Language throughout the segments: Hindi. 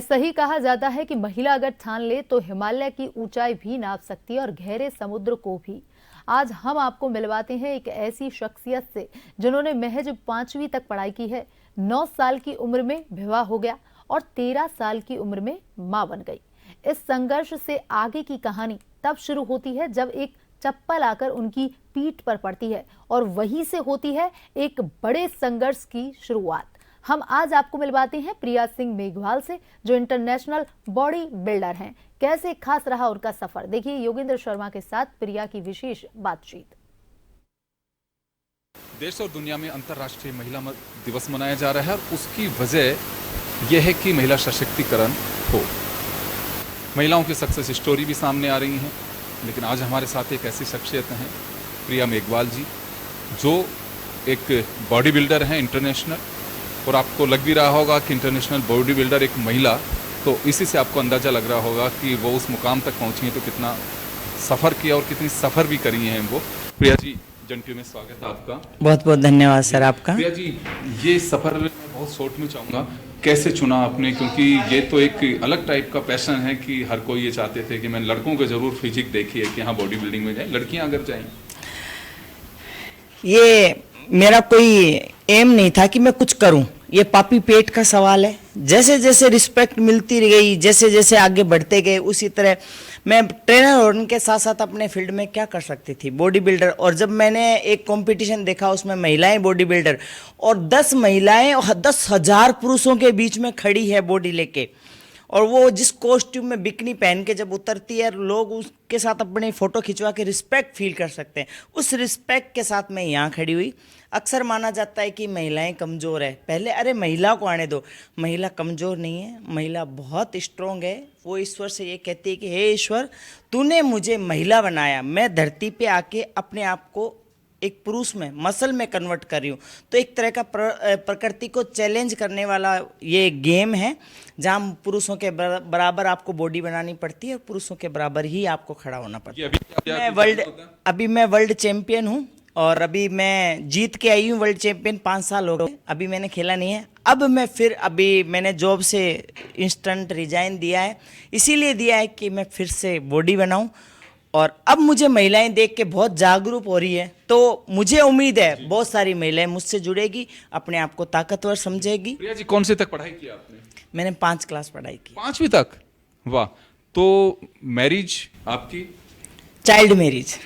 सही कहा जाता है कि महिला अगर ठान ले तो हिमालय की ऊंचाई भी नाप सकती है और गहरे समुद्र को भी। आज हम आपको मिलवाते हैं एक ऐसी शख्सियत से जिन्होंने महज 5वीं तक पढ़ाई की है, 9 साल की उम्र में विवाह हो गया और 13 साल की उम्र में मां बन गई। इस संघर्ष से आगे की कहानी तब शुरू होती है जब एक चप्पल आकर उनकी पीठ पर पड़ती है और वहीं से होती है एक बड़े संघर्ष की शुरुआत। हम आज आपको मिलवाते हैं प्रिया सिंह मेघवाल से, जो इंटरनेशनल बॉडी बिल्डर हैं। कैसे खास रहा उनका सफर, देखिए योगेंद्र शर्मा के साथ प्रिया की विशेष बातचीत। देश और दुनिया में अंतर्राष्ट्रीय महिला दिवस मनाया जा रहा है और उसकी वजह यह है कि महिला सशक्तिकरण हो। महिलाओं की सक्सेस स्टोरी भी सामने आ रही हैं, लेकिन आज हमारे साथ एक ऐसी शख्सियत हैं, प्रिया मेघवाल जी, जो एक बॉडी बिल्डर हैं इंटरनेशनल। और आपको लग भी रहा होगा कि इंटरनेशनल बॉडी बिल्डर एक महिला, तो इसी से आपको अंदाज़ा लग रहा होगा कि वो उस मुकाम तक पहुंची हैं तो कितना सफ़र किया और कितनी सफ़र भी करी हैं वो। प्रिया जी, जंक्यू में स्वागत है आपका। बहुत बहुत धन्यवाद सर आपका। प्रिया जी, ये सफ़र बहुत शॉर्ट में चाहूँगा, कैसे चुना आपने? क्योंकि ये तो एक अलग टाइप का पैशन है कि हर कोई ये चाहते थे कि मैं लड़कों को ज़रूर फिजिक देखी है कि हाँ बॉडी बिल्डिंग में जाए, लड़कियाँ अगर जाएँ। ये मेरा कोई एम नहीं था कि मैं कुछ करूं, ये पापी पेट का सवाल है। जैसे जैसे रिस्पेक्ट मिलती गई, जैसे जैसे आगे बढ़ते गए, उसी तरह मैं ट्रेनर होने के साथ साथ अपने फील्ड में क्या कर सकती थी, बॉडी बिल्डर। और जब मैंने एक कंपटीशन देखा, उसमें महिलाएं बॉडी बिल्डर और 10 महिलाएं और 10,000 पुरुषों के बीच में खड़ी है बॉडी लेके, और वो जिस कॉस्ट्यूम में बिकनी पहन के जब उतरती है, लोग उसके साथ अपनी फ़ोटो खिंचवा के रिस्पेक्ट फील कर सकते हैं। उस रिस्पेक्ट के साथ मैं यहाँ खड़ी हुई। अक्सर माना जाता है कि महिलाएं कमज़ोर है, पहले अरे महिला को आने दो। महिला कमज़ोर नहीं है, महिला बहुत स्ट्रोंग है। वो ईश्वर से ये कहती है कि हे ईश्वर, तूने मुझे महिला बनाया, मैं धरती पे आके अपने आप को एक पुरुष में, मसल में कन्वर्ट कर रही हूँ। तो एक तरह का प्रकृति को चैलेंज करने वाला ये गेम है, जहाँ पुरुषों के बराबर आपको बॉडी बनानी पड़ती है और पुरुषों के बराबर ही आपको खड़ा होना पड़ता है। अभी मैं वर्ल्ड चैंपियन हूँ और अभी मैं जीत के आई हूँ वर्ल्ड चैंपियन। 5 साल हो गए, अभी मैंने खेला नहीं है। अब मैं फिर अभी मैंने जॉब से इंस्टेंट रिजाइन दिया है, इसीलिए दिया है कि मैं फिर से बॉडी बनाऊँ। और अब मुझे महिलाएं देख के बहुत जागरूक हो रही है, तो मुझे उम्मीद है बहुत सारी महिलाएं मुझसे जुड़ेगी, अपने आप को ताकतवर समझेगी। प्रिया जी, कौन से तक पढ़ाई की आपने? मैंने 5 क्लास पढ़ाई की। 5वीं तक? वाह। तो मैरिज आपकी? Child marriage.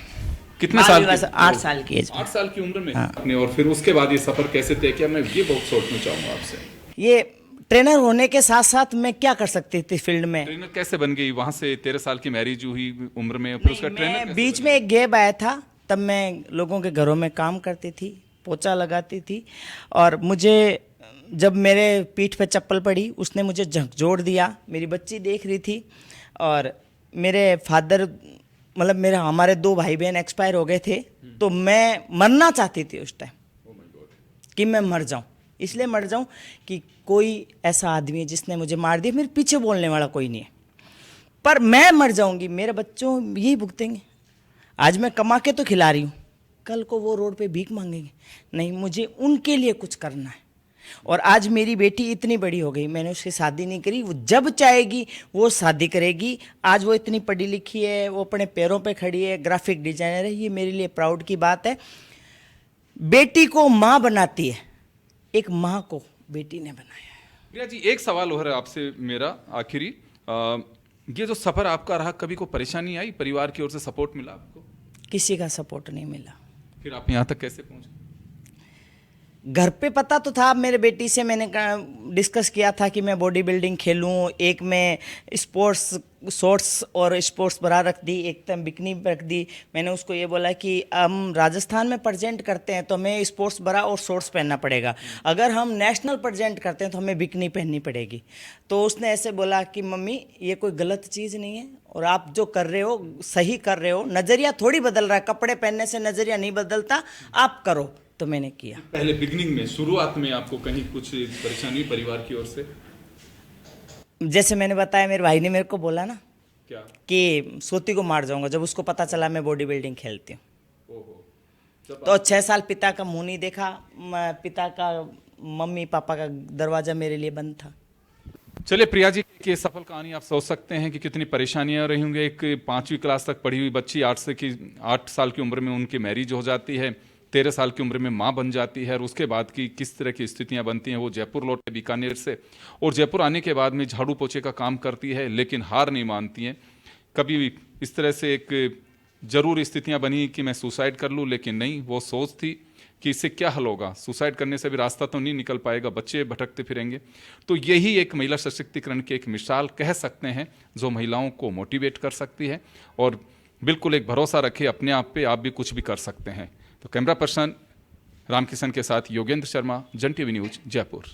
कितने साल की? 8 साल की एज। 8 साल की उम्र में हाँ। आपने, और फिर उसके बाद ये सफर कैसे तय किया? मैं ये बहुत शॉर्ट में चाहूंगा आपसे। ये ट्रेनर होने के साथ साथ मैं क्या कर सकती थी फील्ड में? ट्रेनर कैसे बन गई? वहां से 13 साल की मैरिज हुई उम्र में, फिर उसका ट्रेनर बीच में एक गैप आया था, तब मैं लोगों के घरों में काम करती थी, पोछा लगाती थी। और मुझे जब मेरे पीठ पे चप्पल पड़ी, उसने मुझे झकझोर दिया। मेरी बच्ची देख रही थी और मेरे फादर, मतलब हमारे 2 भाई बहन एक्सपायर हो गए थे, तो मैं मरना चाहती थी उस टाइम कि मैं मर जाऊं। इसलिए मर जाऊं कि कोई ऐसा आदमी है जिसने मुझे मार दिया, मेरे पीछे बोलने वाला कोई नहीं है, पर मैं मर जाऊंगी, मेरे बच्चों यही भुगतेंगे। आज मैं कमा के तो खिला रही हूँ, कल को वो रोड पे भीख मांगेंगे। नहीं, मुझे उनके लिए कुछ करना है। और आज मेरी बेटी इतनी बड़ी हो गई, मैंने उसकी शादी नहीं करी, वो जब चाहेगी वो शादी करेगी। आज वो इतनी पढ़ी लिखी है, वो अपने पैरों पे खड़ी है, ग्राफिक डिजाइनर है। ये मेरे लिए प्राउड की बात है। बेटी को माँ बनाती है, एक माँ को बेटी ने बनाया है। प्रिया जी, एक सवाल हो रहा है आपसे मेरा आखिरी। ये जो सफर आपका रहा, कभी कोई परेशानी आई? परिवार की ओर से सपोर्ट मिला आपको? किसी का सपोर्ट नहीं मिला। फिर आप यहाँ तक कैसे पहुंचे? घर पे पता तो था, मेरे बेटी से मैंने डिस्कस किया था कि मैं बॉडी बिल्डिंग खेलूं, एक में स्पोर्ट्स शॉर्ट्स और स्पोर्ट्स बरा रख दी, एक तम बिकनी रख दी। मैंने उसको ये बोला कि हम राजस्थान में प्रेजेंट करते हैं तो हमें स्पोर्ट्स बरा और शॉर्ट्स पहनना पड़ेगा, अगर हम नेशनल प्रेजेंट करते हैं तो हमें बिकनी पहननी पड़ेगी। तो उसने ऐसे बोला कि मम्मी ये कोई गलत चीज़ नहीं है और आप जो कर रहे हो सही कर रहे हो, नज़रिया थोड़ी बदल रहा है, कपड़े पहनने से नज़रिया नहीं बदलता, आप करो। तो मैंने किया। पहले बिगनिंग में, शुरुआत में आपको कहीं कुछ परेशानी परिवार की ओर से? जैसे मैंने बताया, मेरे भाई ने मेरे को बोला ना क्या कि सोती को मार जाऊंगा, जब उसको पता चला मैं बॉडी बिल्डिंग खेलती हूँ। तो 6 साल पिता का मुंह नहीं देखा, पिता का, मम्मी पापा का दरवाजा मेरे लिए बंद था। चलिए प्रिया जी की ये सफल कहानी आप सोच सकते हैं कि कितनी परेशानियां रही होंगी। एक 5वीं क्लास तक पढ़ी हुई बच्ची 8 साल की उम्र में उनकी मैरिज हो जाती है, 13 साल की उम्र में माँ बन जाती है और उसके बाद की किस तरह की स्थितियां बनती हैं। वो जयपुर लौटे बीकानेर से और जयपुर आने के बाद में झाड़ू पोछे का काम करती है, लेकिन हार नहीं मानती हैं। कभी भी इस तरह से एक जरूर स्थितियां बनी कि मैं सुसाइड कर लूं, लेकिन नहीं, वो सोच थी कि इससे क्या हल होगा, सुसाइड करने से भी रास्ता तो नहीं निकल पाएगा, बच्चे भटकते फिरेंगे। तो यही एक महिला सशक्तिकरण की एक मिसाल कह सकते हैं जो महिलाओं को मोटिवेट कर सकती है और बिल्कुल एक भरोसा रखे अपने आप पे, आप भी कुछ भी कर सकते हैं। तो कैमरा पर्सन रामकिशन के साथ योगेंद्र शर्मा, जन टीवी न्यूज, जयपुर।